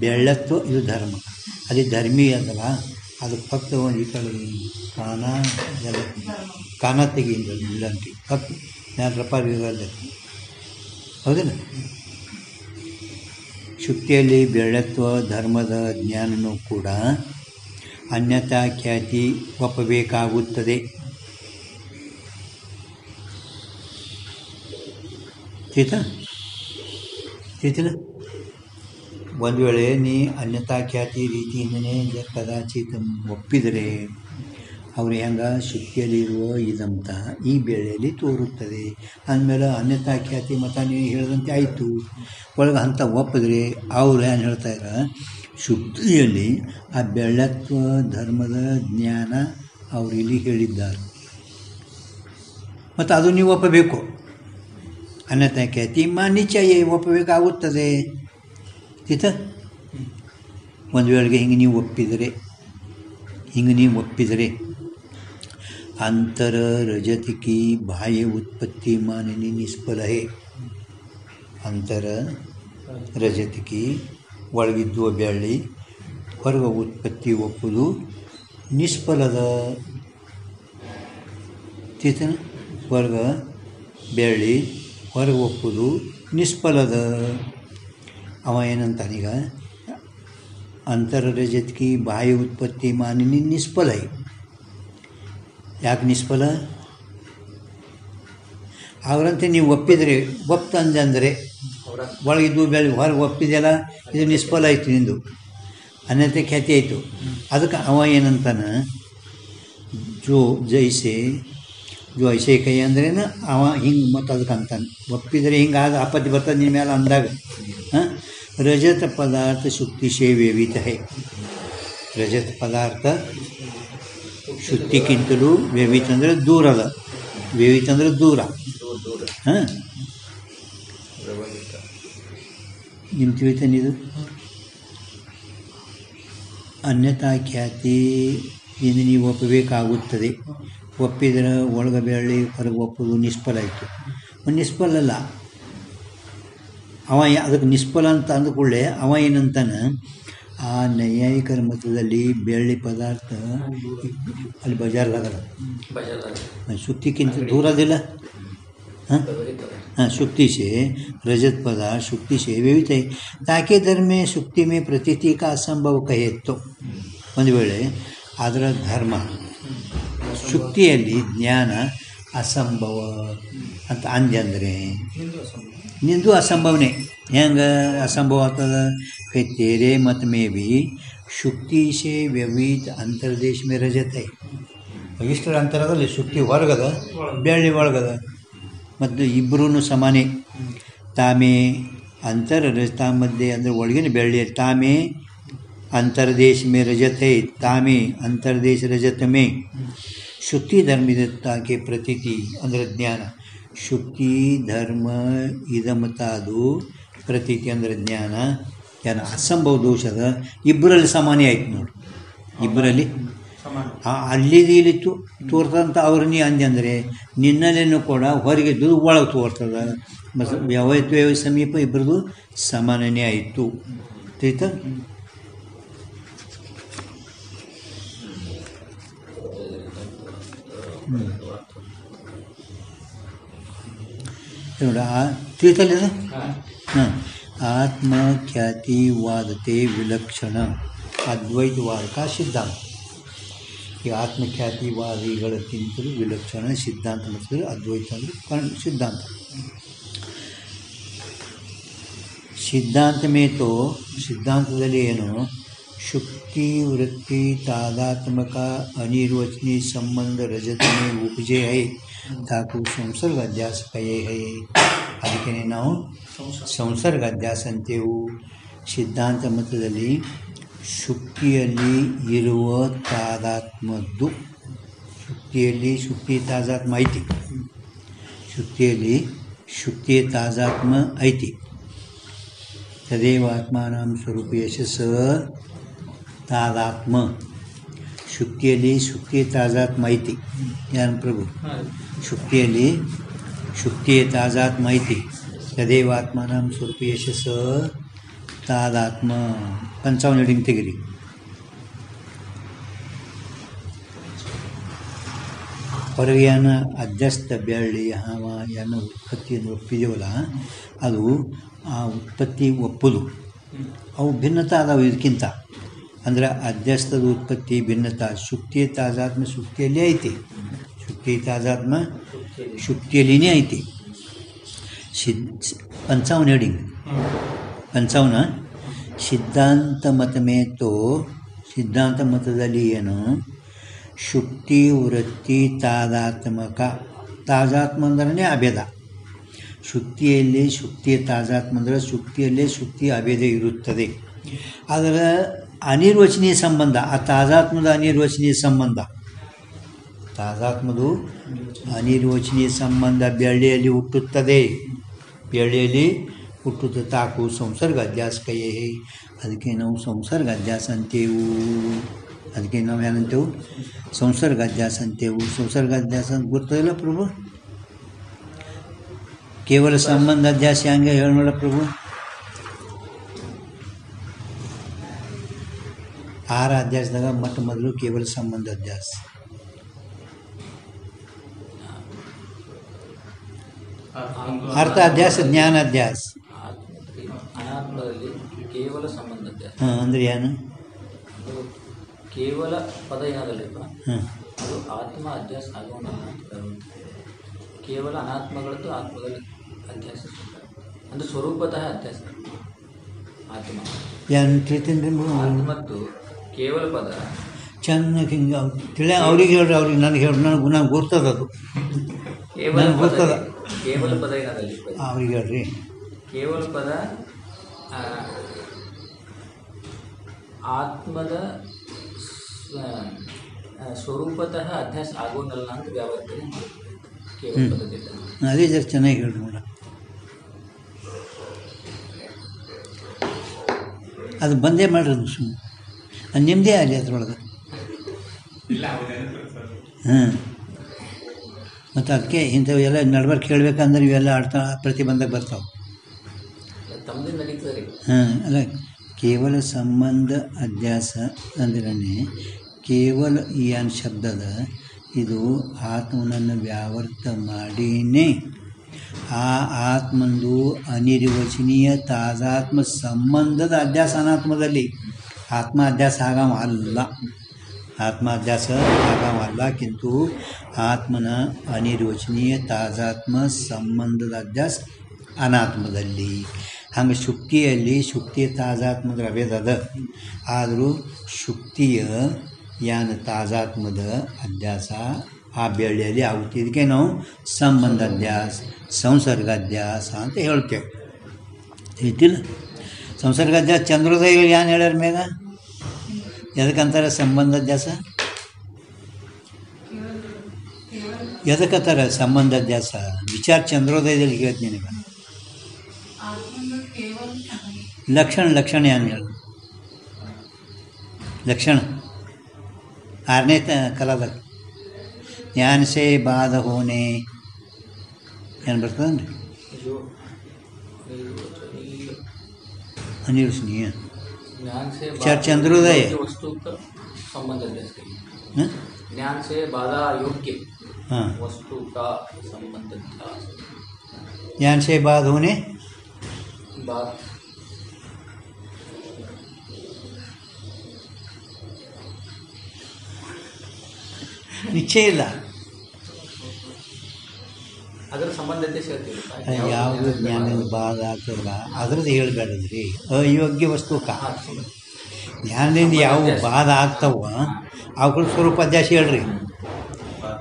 ಬೆಳ್ಳತ್ವ ಇದು ಧರ್ಮ. ಅಲ್ಲಿ ಧರ್ಮಿ ಅದಲ್ಲ ಅದು ಫಕ್ತ ಒಂದು ಈ ಕಡೆ ಕಾನ ಎಲ್ಲ ಕಾನ ತೆಗಿಯಿಂದ ಇಲ್ಲಂಟಿ ಫಕ್ತ ನಾನು ರಪಾರ್ ಇರಲ್ಲ ಹೌದಿಲ್ಲ. ಶುಕ್ತಿಯಲ್ಲಿ ಬೆಳ್ಳತ್ವ ಧರ್ಮದ ಜ್ಞಾನನೂ ಕೂಡ ಅನ್ಯತಾ ಖ್ಯಾತಿ ಒಪ್ಪಬೇಕಾಗುತ್ತದೆ. ತಿಳಿತಿಲ್ಲ. ಒಂದು ವೇಳೆ ನೀ ಅನ್ಯತಾ ಖ್ಯಾತಿ ರೀತಿಯಿಂದನೇ ಕದಾಚಿತ್ ಒಪ್ಪಿದರೆ ಅವರು ಹೆಂಗೆ ಶುಕ್ತಿಯಲ್ಲಿರುವ ಇದಂತ ಈ ಬೆಳೆಯಲ್ಲಿ ತೋರುತ್ತದೆ. ಅಂದಮೇಲೆ ಅನ್ಯತಾ ಖ್ಯಾತಿ ಮತ ನೀವು ಹೇಳಿದಂತೆ ಆಯಿತು. ಒಳಗೆ ಅಂತ ಒಪ್ಪಿದ್ರೆ ಅವರು ಏನು ಹೇಳ್ತಾಯಿರ, ಶುದ್ಧಿಯಲ್ಲಿ ಆ ಬೆಳ್ಳತ್ವ ಧರ್ಮದ ಜ್ಞಾನ ಅವರು ಇಲ್ಲಿ ಹೇಳಿದ್ದಾರೆ. ಮತ್ತು ಅದು ನೀವು ಒಪ್ಪಬೇಕು. ಅನ್ಯತಾ ಖ್ಯಾತಿ ನಿಶ್ಚಯ ಒಪ್ಪಬೇಕಾಗುತ್ತದೆ. ಒಂದು ವೇಳೆಗೆ ಹಿಂಗೆ ನೀವು ಒಪ್ಪಿದರೆ ಅಂತರ ರಜತಿಕಿ ಬಾಹ್ಯ ಉತ್ಪತ್ತಿ ಮಾನಿನಿ ನಿಷ್ಫಲ ಹೇ. ಅಂತರ ರಜತಿಕಿ ಒಳಗಿದ್ದುವ ಬೆಳ್ಳಿ ಹೊರಗ ಉತ್ಪತ್ತಿ ಒಪ್ಪುದು ನಿಷ್ಫಲದ. ಹೊರಗ ಬೆಳ್ಳಿ ಹೊರಗೆ ಒಪ್ಪುದು ನಿಷ್ಫಲದ. ಅವ ಏನಂತಾನೀಗ, ಅಂತರ ರಜತಿಕಿ ಬಾಹ್ಯ ಉತ್ಪತ್ತಿ ಮಾನಿನಿ ನಿಷ್ಫಲ. ಯಾಕೆ ನಿಷ್ಫಲ? ಅವರಂತೆ ನೀವು ಒಪ್ಪಿದರೆ ಒಪ್ತಂದರೆ ಒಳಗಿದ್ದು ಬೆಳೆ ಹೊರಗೆ ಒಪ್ಪಿದೆಯಲ್ಲ, ಇದು ನಿಷ್ಫಲ ಆಯಿತು, ನಿಂದು ಅನ್ಯತೆ ಖ್ಯಾತಿ ಆಯಿತು. ಅದಕ್ಕೆ ಅವ ಏನಂತಾನ, ಜೋ ಐಸೆ ಕೈ ಅಂದ್ರೇನು ಅವ ಹಿಂಗೆ ಮತ್ತು ಅದಕ್ಕೆ ಅಂತಾನೆ. ಒಪ್ಪಿದರೆ ಹಿಂಗೆ ಆಗ ಆಪತ್ತಿ ಬರ್ತದೆ ನಿಮ್ಮ ಮೇಲೆ ಅಂದಾಗ. ರಜತ ಪದಾರ್ಥ ಶುಕ್ತಿಶೇ ವ್ಯವಿತ ಹೇ. ರಜತ ಪದಾರ್ಥ ಶುದ್ಧಿಗಿಂತಲೂ ವ್ಯವಿತ ಅಂದರೆ ದೂರದ. ವ್ಯವಿತ ಅಂದರೆ ದೂರ. ನಿಮ್ಮ ತಿಳಿತಾನಿದು ಅನ್ಯತಾ ಖ್ಯಾತಿ ಎಂದು ನೀವು ಒಪ್ಪಬೇಕಾಗುತ್ತದೆ. ಒಪ್ಪಿದರೆ ಒಳಗೆ ಬೆಳ್ಳಿ ಹೊರಗೆ ಒಪ್ಪುದು ನಿಷ್ಫಲ ಆಯಿತು. ನಿಷ್ಫಲ ಅಲ್ಲ, ಅವ ಅದಕ್ಕೆ ನಿಷ್ಫಲ ಅಂತ ಅಂದುಕೊಳ್ಳೆ ಅವ ಏನಂತಾನೆ, ಆ ನೈಯಾಯಿಕರ ಮತದಲ್ಲಿ ಬೆಳ್ಳಿ ಪದಾರ್ಥ ಅಲ್ಲಿ ಬಜಾರ್ದಾಗಲ್ಲ, ಶುಕ್ತಿಗಿಂತ ದೂರದಿಲ್ಲ. शुक्ति से रजत पदार्थ शुक्ति से विविध है. ताके धर्म में शुक्ति में प्रतीति का असंभव कहे तो ಒಂದು ವೇಳೆ ಅದರ ಧರ್ಮ ಶುಕ್ತಿಯಲ್ಲಿ ಜ್ಞಾನ ಅಸಂಭವ ಅಂತ ಅಂದಂದರೆ ನಿಂದು ಅಸಂಭವನೆ. ಹೆಂಗೆ ಅಸಂಭವ ಆಗ್ತದೆ? तेरे मत में भी ಶುಕ್ತಿ से व्यवहित अंतर्देश में रजत है. ಇಷ್ಟರ ಅಂತರದಲ್ಲಿ ಶುಕ್ತಿ ಹೊರಗದ, ಬೆಳ್ಳಿ ಒಳಗದ, ಮತ್ತು ಇಬ್ಬರೂ ಸಮಾನೆ. ತಾಮೇ ಅಂತರ ರಜತ ಮಧ್ಯೆ ಅಂದರೆ ಒಳಗಿನ ಬೆಳ್ಳಿ, ತಾಮೇ अंतरदेश में रजत है, तामे अंतरदेश रजत में शुक्ति धर्मिदत्ता के प्रतीति अंदर ज्ञान. शुक्ति धर्म ಇದಮತಾದು ಪ್ರತೀತಿ ಅಂದರೆ ಜ್ಞಾನ ಏನು ಅಸಂಭವ ದೋಷದ ಇಬ್ಬರಲ್ಲಿ ಸಮಾನ ಆಯ್ತು ನೋಡಿ. ಇಬ್ಬರಲ್ಲಿ ಅಲ್ಲಿದು ಇಲ್ಲಿ ತೋರ್ತಂತ ಅವ್ರನ್ನೇ ಅಂದೆ ಅಂದರೆ ನಿನ್ನಲ್ಲೇನೂ ಕೂಡ ಹೊರಗೆ ಒಳಗೆ ತೋರ್ತದ. ಮತ್ತು ವ್ಯವಯ ಸಮೀಪ ಇಬ್ಬರದು ಸಮಾನನೇ ಆಯಿತು. ತಿಳಿತಾ? ನೋಡ ತಿಳಿತಲ್ಲ. आत्मख्यातिवादते विलक्षण अद्वैतवाद का सिद्धांत. ಈ ಆತ್ಮಖ್ಯಾತಿವಾದಿಗಳಕ್ಕಿಂತಲೂ ವಿಲಕ್ಷಣ ಸಿದ್ಧಾಂತ ಮತ್ತು ಅದ್ವೈತ ಅಂದರೆ ಸಿದ್ಧಾಂತ. ಸಿದ್ಧಾಂತ ಮೇತೋ ಸಿದ್ಧಾಂತದಲ್ಲಿ ಏನು ಶುಕ್ತಿ ವೃತ್ತಿ ತಾದಾತ್ಮಕ ಅನಿರ್ವಚನೀಯ ಸಂಬಂಧ ರಜತ में उपजे है ताकू ಸಂಸರ್ಗ ಅಧ್ಯಾಸ ಕಯೇ है. ಅದಕ್ಕೆ ನಾವು ಸಂಸರ್ಗ ಅಧ್ಯಾಸ ಅಂತೇವು. ಸಿದ್ಧಾಂತ ಮತದಲ್ಲಿ ಶುಕ್ತಿಯಲ್ಲಿ ಇರುವ ತಾದಾತ್ಮದ್ದು, ಶುಕ್ತಿಯಲ್ಲಿ ಶುಕ್ತಿ ತಾದಾತ್ಮ ಐತಿ, ಶುಕ್ತಿಯಲ್ಲಿ ಶುಕ್ತಿಯ ತಾದಾತ್ಮ ಐತಿ. ತದೇವ ಆತ್ಮಾನಾಂ ಸ್ವರೂಪ ಯಶಸ್ಸ ತಾದಾತ್ಮ. ಶುಕ್ತಿಯಲ್ಲಿ ಶುಕ್ತಿಯ ತಾದಾತ್ಮ ಐತಿ. ಯಾರು ಪ್ರಭು? ಶುಕ್ತಿಯಲ್ಲಿ ಶುಕ್ತಿಯ ತಾದಾತ್ಮ ಐತಿ. ತದೇವ ಆತ್ಮಾನಾಂ ಸ್ವರೂಪ ಯಶಸ್ಸ ತಾದಾತ್ಮ. 55 ಹೆಡಿಂಗ್ ತೆಗಿರಿ. ಹೊರಗೆ ಏನು ಅಧ್ಯಸ್ಥ ಬೆಳ್ಳಿ ಹಾವ ಏನು ಉತ್ಪತ್ತಿಯನ್ನು ಒಪ್ಪಿದೆವಲ್ಲ, ಅದು ಆ ಉತ್ಪತ್ತಿ ಒಪ್ಪುದು ಅವು ಭಿನ್ನತಾ ಅದಾವೆ ಇದಕ್ಕಿಂತ. ಅಂದರೆ ಅಧ್ಯಸ್ಥದ ಉತ್ಪತ್ತಿ ಭಿನ್ನತಾ. ಶುಕ್ತಿಯ ತಾದಾತ್ಮ ಶುಕ್ತಿಯಲ್ಲೇ ಐತಿ, ಶುಕ್ತಿ ತಾದಾತ್ಮ ಶುಕ್ತಿಯಲ್ಲಿನೇ ಐತಿ. पंचावन्न हेडिंग 55 ಸಿದ್ಧಾಂತ ಮತ ಮೇತೋ ಸಿದ್ಧಾಂತ ಮತದಲ್ಲಿ ಏನು ಶುಕ್ತಿ ವೃತ್ತಿ ತಾದಾತ್ಮ ಅಂದ್ರೆ ಅಭೇದ. ಶುಕ್ತಿಯಲ್ಲಿ ಶುಕ್ತಿಯ ತಾದಾತ್ಮ ಅಂದರೆ ಶುಕ್ತಿಯಲ್ಲೇ ಶುಕ್ತಿ ಅಭೇದ ಇರುತ್ತದೆ. ಅದರ ಅನಿರ್ವಚನೀಯ ಸಂಬಂಧ, ಆ ತಾದಾತ್ಮದ ಅನಿರ್ವಚನೀಯ ಸಂಬಂಧ, ತಾದಾತ್ಮದು ಅನಿರ್ವಚನೀಯ ಸಂಬಂಧ ಬೆಳ್ಳಿಯಲ್ಲಿ ಹುಟ್ಟುತ್ತದೆ. ಬೆಳ್ಳಿಯಲ್ಲಿ ಹುಟ್ಟುತ್ತದೆ. ತಾಕು ಸಂಸರ್ಗ ಅಧ್ಯಾಸ ಕೈಯೇ, ಅದಕ್ಕೆ ನಾವು ಸಂಸರ್ಗ ಅಧ್ಯಾಸ ಅಂತೇವು. ಅದಕ್ಕೆ ನಾವು ಏನಂತೇವು? ಸಂಸರ್ಗ ಅಧ್ಯಾಸ ಅಂತೇವು. ಸಂಸರ್ಗ ಅಧ್ಯಾಸ ಅಂತ ಗೊತ್ತಿಲ್ಲ ಪ್ರಭು? ಕೇವಲ ಸಂಬಂಧ ಅಧ್ಯಾಸ ಹಂಗೆ ಹೇಳೋಣ ಪ್ರಭು. 6 ಅಧ್ಯಾಸದಾಗ ಮೊಟ್ಟ ಮೊದಲು ಕೇವಲ ಸಂಬಂಧ ಅಧ್ಯಾಸ. ಅರ್ಥ ಅಧ್ಯಾಸ, ಜ್ಞಾನ ಅಧ್ಯಾಸ. ಕೇವಲ ಸಂಬಂಧ ಅಧ್ಯಾಸ ಅಂದರೆ ಏನು? ಕೇವಲ ಪದ ಏನಾದಲ್ಲಪ್ಪ, ಅದು ಆತ್ಮ ಅಧ್ಯಾಸ ಆಗೋಣ. ಕೇವಲ ಅನಾತ್ಮಗಳದ್ದು ಆತ್ಮದಲ್ಲಿ ಅಧ್ಯಾಸ ಅಂದರೆ ಸ್ವರೂಪತಃ ಅಧ್ಯಾಸ. ಆತ್ಮ ಮತ್ತು ಕೇವಲ ಪದ ಚೆನ್ನಾಗಿ ಹಿಂಗೆ ಅವ್ರಿಗೆ ಹೇಳ್ರಿ, ಅವ್ರಿಗೆ ನನಗೆ ಹೇಳ್ರಿ, ನನಗೆ ಗೊತ್ತದ ಅದು. ಕೇವಲ ಗೊತ್ತದ. ಕೇವಲ ಪದ ಏನಾದಲ್ಲಿ ಅವ್ರಿಗೆ ಹೇಳ್ರಿ. ಕೇವಲ ಪದ ಆತ್ಮದ ಸ್ವರೂಪತಃ ಅಧ್ಯಾಸ ಆಗೋನಲ್ಲ ಅಂತ ವ್ಯಾವರ್ತನೆ ಕೇವಲ ಪದದಿಂದ. ಅದೇ ಜರ ಚೆನ್ನಾಗಿ ಹೇಳ್ರಿ ನೋಡ. ಅದು ಬಂದೇ ಮಾಡ್ರಿ, ಅದು ಸುಮ್ಮನೆ ಅದು ನಿಮ್ಮದೇ ಆಗಲಿ ಅದ್ರೊಳಗೆ. ಮತ್ತು ಅದಕ್ಕೆ ಇಂಥವೆಲ್ಲ ನಡ್ಬರ್ಕ್ ಕೇಳಬೇಕಂದ್ರೆ ಇವೆಲ್ಲ ಪ್ರತಿಬಂಧಕ್ಕೆ ಬರ್ತಾವೆ. ಅಲ್ಲ, ಕೇವಲ ಸಂಬಂಧ ಅಧ್ಯಾಸ ಅಂದ್ರೆ ಕೇವಲ ಈ ಏನು ಶಬ್ದದ ಇದು ಆತ್ಮನನ್ನು ವ್ಯಾವರ್ತ ಮಾಡಿನೇ ಆ ಆತ್ಮಂದು ಅನಿರ್ವಚನೀಯ ತಾದಾತ್ಮ ಸಂಬಂಧದ ಅಧ್ಯಾಸ ಅನಾತ್ಮದಲ್ಲಿ. ಆತ್ಮ ಅಧ್ಯಾಸ ಆಗವಲ್ಲ, ಆತ್ಮ ಅಧ್ಯಾಸ ಆಗವಲ್ಲ. ಕಿಂತು ಆತ್ಮನ ಅನಿರ್ವಚನೀಯ ತಾದಾತ್ಮ ಸಂಬಂಧದ ಅಧ್ಯಾಸ ಅನಾತ್ಮದಲ್ಲಿ. ಹಂಗೆ ಶುಕ್ತಿಯಲ್ಲಿ ಶುಕ್ತಿಯ ತಾಜಾತ್ಮದ ಅಭೇದ ಅದ. ಆದರೂ ಶುಕ್ತಿಯ ಯಾನ ತಾಜಾತ್ಮದ ಅಧ್ಯಾಸ ಆ ಬೆಳ್ಳಿಯಲ್ಲಿ ಆಗುತ್ತೆ. ಇದಕ್ಕೆ ನಾವು ಸಂಬಂಧ ಅಧ್ಯಾಸ, ಸಂಸರ್ಗ ಅಧ್ಯಾಸ ಅಂತ ಹೇಳ್ತೇವೆ. ಐತಿಲ್ಲ? ಸಂಸರ್ಗ ಅಧ್ಯಾಸ ಚಂದ್ರೋದಯಗಳು ಏನು ಹೇಳ್ಯಾರ ಮ್ಯಾಗ? ಎದಕ್ಕಂತಾರೆ ಸಂಬಂಧ ಅಧ್ಯಾಸ? ಎದಕ್ಕಂತಾರೆ ಸಂಬಂಧ ಅಧ್ಯಾಸ? ವಿಚಾರ ಚಂದ್ರೋದಯದಲ್ಲಿ ಹೇಳ್ತೀನಿ ನಿನಗೆ. ಲಕ್ಷಣ ಏನು ಹೇಳು? ಲಕ್ಷಣ 6ನೇ ಕಲಾದಾಗ ಜ್ಞಾನ ಸೇ ಬಾಧ ಹೋನೆ ಏನು ಬರ್ತದನ್ರಿ? ಅನಿರ್ವಚನೀಯ ಚಂದ್ರೋದಯ ज्ञान से बाधा योग्य हाँ वस्तु का संबंध था. ज्ञान से बाद होने बात ನಿಶ್ಚಯ ಇಲ್ಲ. ಅದರ ಸಂಬಂಧ ಯಾವುದು ಜ್ಞಾನದ ಬಾಧ ಆಗ್ತದಲ್ಲ ಅದ್ರದ್ದು ಹೇಳಬೇಡದ್ರಿ. ಅಯೋಗ್ಯ ವಸ್ತುಕ ಜ್ಞಾನದಿಂದ ಯಾವ ಬಾಧ ಆಗ್ತಾವ ಅವುಗಳ ಸ್ವರೂಪ ಅಧ್ಯಾಸ ಹೇಳ್ರಿ.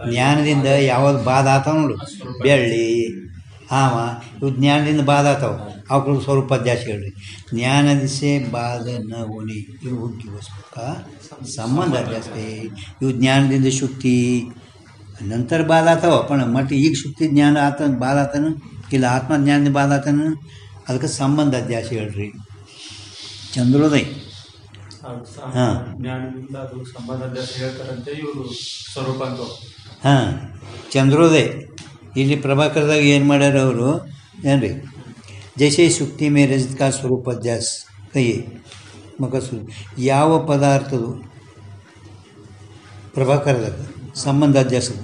ಜ್ಞಾನದಿಂದ ಯಾವ್ದು ಬಾಧ ಆಗ್ತಾವ ನೋಡು, ಬೆಳ್ಳಿ ಹಾವ ಇವು ಜ್ಞಾನದಿಂದ ಬಾಧ ಆಗ್ತಾವ, ಅವುಗಳ ಸ್ವರೂಪ ಅಧ್ಯಾಸ ಹೇಳ್ರಿ. ಜ್ಞಾನದಿಸೆ ಬಾಧ ನ ಹೋನಿ ಇವು ಹುಗ್ಗಿ ವಸ್ತುಕ ಸಂಬಂಧ ಅಧ್ಯಾಸ. ಇವು ಜ್ಞಾನದಿಂದ ಶುಕ್ತಿ ನಂತರ ಬಾಧ ಆಗ್ತಾವ ಪಣ ಮತ್ತು ಈಗ ಶುಕ್ತಿ ಜ್ಞಾನ ಆತ ಬಾಧ ಆತನು ಇಲ್ಲ ಆತ್ಮಜ್ಞಾನದಿಂದ ಬಾಧ ಆತನು, ಅದಕ್ಕೆ ಸಂಬಂಧ ಅಧ್ಯಾಸ ಹೇಳ್ರಿ. ಚಂದ್ರೋದಯ ಹಾಂ ಹಾಂ ಚಂದ್ರೋದಯ ಇಲ್ಲಿ ಪ್ರಭಾಕರದಾಗ ಏನು ಮಾಡ್ಯಾರ ಅವರು ಏನು ರೀ? ಜೈಸೆ ಶುಕ್ತಿ ಮೇ ರಜತ ಕಾ ಸ್ವರೂಪ ಅಧ್ಯಾಸ ಕೈಯೇ ಮಕಸು ಯಾವ ಪದಾರ್ಥದು ಪ್ರಭಾಕರದಾಗ ಸಂಬಂಧ ಅಧ್ಯಾಸದ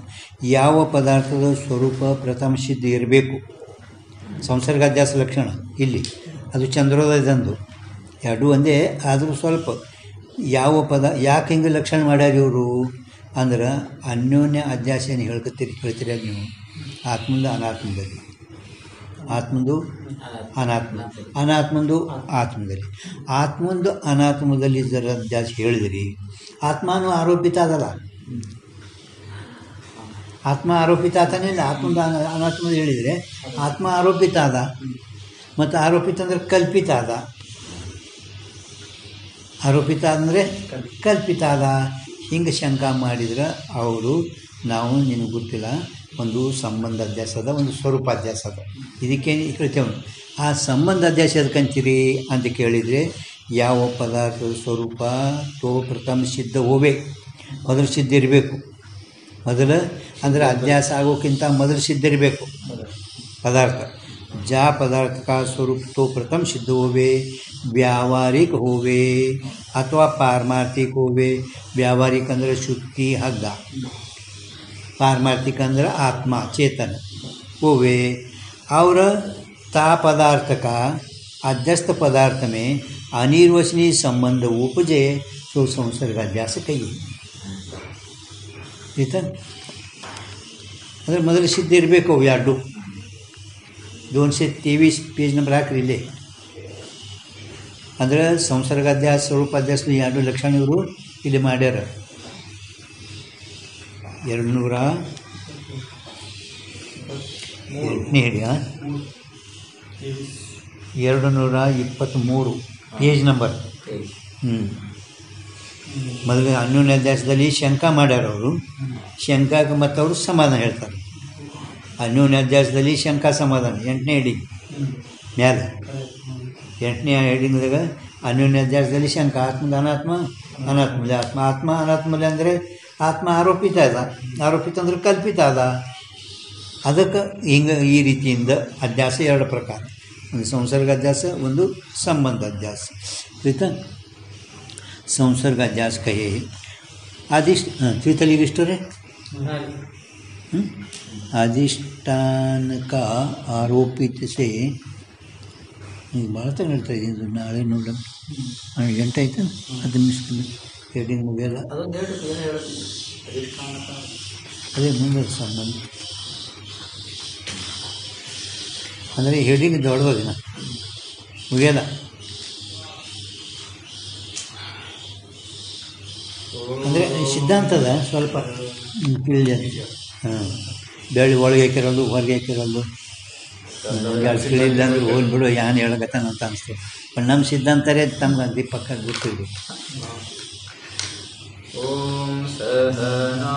ಯಾವ ಪದಾರ್ಥದ ಸ್ವರೂಪ ಪ್ರಥಮ ಸಿದ್ಧ ಇರಬೇಕು. ಸಂಸರ್ಗ ಅಧ್ಯಾಸ ಲಕ್ಷಣ ಇಲ್ಲಿ ಅದು ಚಂದ್ರೋದಯದಂದು ಎರಡೂ ಒಂದೇ. ಆದರೂ ಸ್ವಲ್ಪ ಯಾವ ಪದ ಯಾಕೆ ಹಿಂಗೆ ಲಕ್ಷಣ ಮಾಡ್ಯಾರ ಇವರು ಅಂದ್ರೆ ಅನ್ಯೋನ್ಯ ಅಧ್ಯಾಸ ಏನು ಹೇಳ್ತೀರಿ ನೀವು ಆತ್ಮದ ಅನಾತ್ಮದಲ್ಲಿ. ಆತ್ಮಂದು ಅನಾತ್ಮ, ಅನಾತ್ಮಂದು ಆತ್ಮದಲ್ಲಿ. ಆತ್ಮಂದು ಅನಾತ್ಮದಲ್ಲಿ ಜರ ಜಾಸ್ತಿ ಹೇಳಿದ್ರಿ, ಆತ್ಮನೂ ಆರೋಪಿತ ಅದಲ್ಲ, ಆತ್ಮ ಆರೋಪಿತ ಆತನೇ ಇಲ್ಲ. ಆತ್ಮದ ಅನಾತ್ಮದ ಹೇಳಿದರೆ ಆತ್ಮ ಆರೋಪಿತ ಆದ, ಮತ್ತು ಆರೋಪಿತ ಅಂದರೆ ಕಲ್ಪಿತ ಆದ. ಆರೋಪಿತ ಅಂದರೆ ಕಲ್ಪಿತ ಆದ. ಹಿಂಗೆ ಶಂಕ ಮಾಡಿದ್ರೆ ಅವರು ನಾವು ನಿನಗೆ ಗೊತ್ತಿಲ್ಲ, ಒಂದು ಸಂಬಂಧ ಅಧ್ಯಾಸ ಅದ, ಒಂದು ಸ್ವರೂಪಾಧ್ಯಾಸ ಅದ. ಇದಕ್ಕೆ ಕೇಳ್ತೇವೆ, ಆ ಸಂಬಂಧ ಅಧ್ಯಾಸ ಎದಕ್ಕಂತೀರಿ ಅಂತ ಕೇಳಿದರೆ, ಯಾವ ಪದಾರ್ಥದ ಸ್ವರೂಪ ಪ್ರಥಮ ಸಿದ್ಧ ಹೋಗ್ಬೇಕು, ಮೊದಲು ಸಿದ್ಧ ಇರಬೇಕು. ಮೊದಲು ಅಂದರೆ ಅಧ್ಯಾಸ ಆಗೋಕ್ಕಿಂತ ಮೊದಲು ಸಿದ್ಧ ಇರಬೇಕು ಪದಾರ್ಥ. ಜಾ ಪದಾರ್ಥ का स्वरूप तो प्रथम सिद्ध होवे, व्यावहारिक होवे ಅಥವಾ ಪಾರಮಾರ್ಥಿಕ ಹೋವೆ. ವ್ಯಾವಹಾರಿಕ ಅಂದರೆ ಶುದ್ಧಿ ಹಗ್ಗ, पारमार्थिक अंदर आत्मा चेतन होवे. और ता पदार्थ का अध्यस्त पदार्थ में अनिर्वचनीय संबंध उपजे तो संसर्गाध्यास कहिए. ಆಯ್ತಾ? ಅಂದರೆ ಮೊದಲು ಸಿದ್ಧ ಇರಬೇಕು ಅವು ಎರಡು. 223 ಪೇಜ್ ನಂಬರ್ ಹಾಕ್ರಿ ಇಲ್ಲಿ. ಅಂದರೆ ಸಂಸರ್ಗಾಧ್ಯಾಸ ಸ್ವರೂಪಾಧ್ಯಾಸ ಎರಡು ಲಕ್ಷಣ ಇವರು ಇಲ್ಲಿ ಮಾಡ್ಯಾರ. 223 ಪೇಜ್ ನಂಬರ್. ಮೊದಲು 11ನೇ ಅಧ್ಯಾಸದಲ್ಲಿ ಶಂಕ ಮಾಡ್ಯಾರ ಅವರು. ಶಂಕಾಗೆ ಮತ್ತು ಅವರು ಸಮಾಧಾನ ಹೇಳ್ತಾರೆ. 11ನೇ ಅಧ್ಯಾಸದಲ್ಲಿ ಶಂಕ ಸಮಾಧಾನ 8ನೇ ಹೆಡಿಂಗ್ ಮ್ಯಾಲೆ. 8ನೇ ಹೆಡಿಂಗ್ದಾಗ 11ನೇ ಅಧ್ಯಾಸದಲ್ಲಿ ಶಂಕ, ಆತ್ಮದ ಅನಾತ್ಮ, ಅನಾತ್ಮಲೆ ಆತ್ಮ. ಆತ್ಮ ಅನಾತ್ಮಲೆ ಅಂದರೆ ಆತ್ಮ ಆರೋಪಿತ ಅದ, ಆರೋಪಿತ ಅಂದ್ರೆ ಕಲ್ಪಿತ ಅದ. ಅದಕ್ಕೆ ಹಿಂಗೆ ಈ ರೀತಿಯಿಂದ ಅಧ್ಯಾಸ ಎರಡು ಪ್ರಕಾರ, ಒಂದು ಸಂಸರ್ಗ ಅಧ್ಯಾಸ, ಒಂದು ಸಂಬಂಧ ಅಧ್ಯಾಸ. ಆಯಿತಾ? संसर्ग अध्यास कहे त्रितलिग स्टोरे अधिष्ठान का आरोपित से ಭಾಳ ಹೇಳ್ತಾ ಇದ್ದೀನಿ. ನಾಳೆ ನೋಡ ಗಂಟೆ ಆಯ್ತು, ಅದು ಮಿಸ್ ಹೆಡಿಂಗ್ ಮುಗಿಯಲ್ಲ. ಅದೇ ಮುಂದೆ ಸಂಬಂಧ ಅಂದರೆ ಹೆಡಿಂಗ್ ದೊಡ್ಡದಿನ ಮುಗಿಯಲ್ಲ. ಅಂದರೆ ಸಿದ್ಧಾಂತದ ಸ್ವಲ್ಪ ತಿಳಿದ. ಬೆಳ್ಳಿ ಒಳಗೆ ಹಾಕಿರೋದು, ಹೊರಗೆ ಹಾಕಿರೋದು, ಎರಡು ತಿಳಿಲ್ಲ ಅಂದ್ರೆ ಹೋಗ್ಬಿಡು ಯಾನು ಹೇಳಕತ್ತಾನ ಅಂತ ಅನಿಸ್ತೇವೆ. ಬಟ್ ನಮ್ಮ ಸಿದ್ಧಾಂತರೇ ತಮ್ಗೆ ಅದೇ ಪಕ್ಕ ಗೊತ್ತಿದೆ. ಓಂ ಸಹನಾ